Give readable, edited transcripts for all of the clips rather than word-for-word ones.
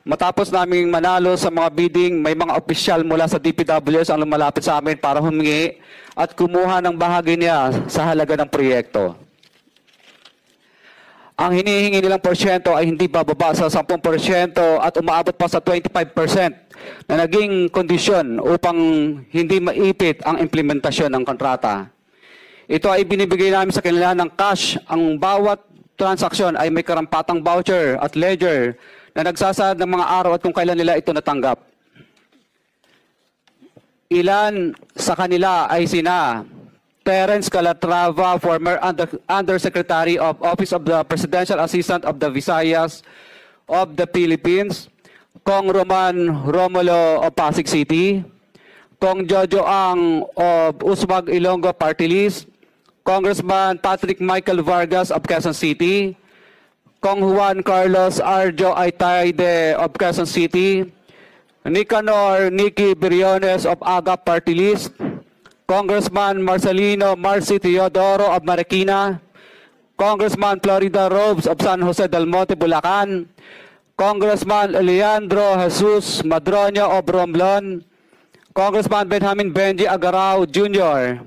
Matapos naming manalo sa mga bidding, may mga opisyal mula sa DPWS ang lumalapit sa amin para humingi at kumuha ng bahagi niya sa halaga ng proyekto. Ang hinihingi nilang porsyento ay hindi bababa sa 10% at umaabot pa sa 25% na naging kondisyon upang hindi maipit ang implementasyon ng kontrata. Ito ay binibigay namin sa kanila ng cash. Ang bawat transaksyon ay may karampatang voucher at ledger na nagsasaad ng mga araw at kung kailan nila ito natanggap. Ilan sa kanila ay sina Terence Calatrava, former Undersecretary of Office of the Presidential Assistant of the Visayas of the Philippines, Kong Roman Romulo of Pasig City, Kong Jojo Ang of Usmag Ilonggo Party List, Congressman Patrick Michael Vargas of Quezon City, Kong Juan Carlos Arjo Aitaide of Quezon City, Nicanor Nicky Briones of Agap Party List, Congressman Marcelino Marcy Teodoro of Marikina, Congressman Florida Robes of San Jose del Monte, Bulacan, Congressman Leandro Jesus Madroño of Romblon, Congressman Benjamin Benji Agarao Jr.,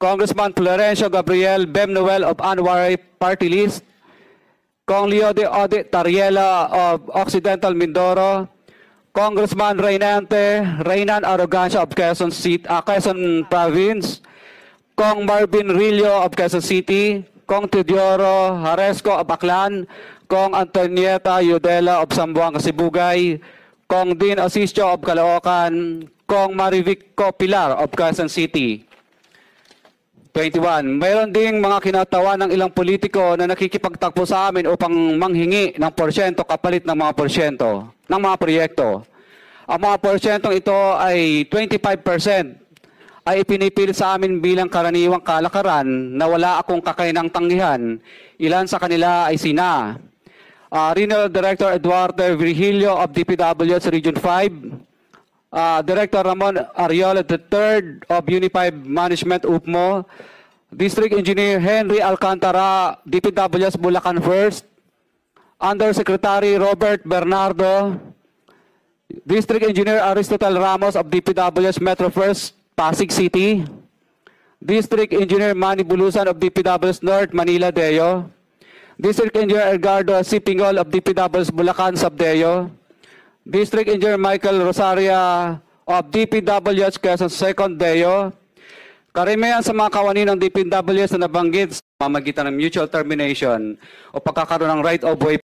Congressman Florencio Gabriel Bemnoel of Anwar Party List, Kong Leo de Ode Tariela of Occidental Mindoro, Congressman Reynan Arrogancia of Quezon Province, Kong Marvin Rillo of Quezon City, Kong Teodoro Haresco of Aklan, Kong Antonieta Yudela of Zamboanga, Sibugay, Kong Dean Asisio of Caloocan, Kong Marivic Pilar of Quezon City. 21. Mayroon ding mga kinatawan ng ilang politiko na nakikipagtakbo sa amin upang manghingi ng porsyento kapalit ng mga porsyento ng mga proyekto. Ang mga porsyentong ito ay 25% ay ipinipilit sa amin bilang karaniwang kalakaran na wala akong kakainang tanggihan. Ilan sa kanila ay sina Regional Director Eduardo Virgilio of DPWS Region 5, Director Ramon Ariola III of Unified Management UPMO, District Engineer Henry Alcantara, DPWS Bulacan First, Undersecretary Robert Bernardo, District Engineer Aristotle Ramos of DPWS Metro First, Pasig City, District Engineer Manny Bulusan of DPWS North, Manila Deo, District Engineer Edgardo C. Pingol of DPWS Bulacan Subdeo, District Engineer Michael Rosaria of DPWS Quezon Second Deo. Karamihan sa mga kawani ng DPWS na nabanggit sa pamamagitan ng mutual termination o pagkakaroon ng right of way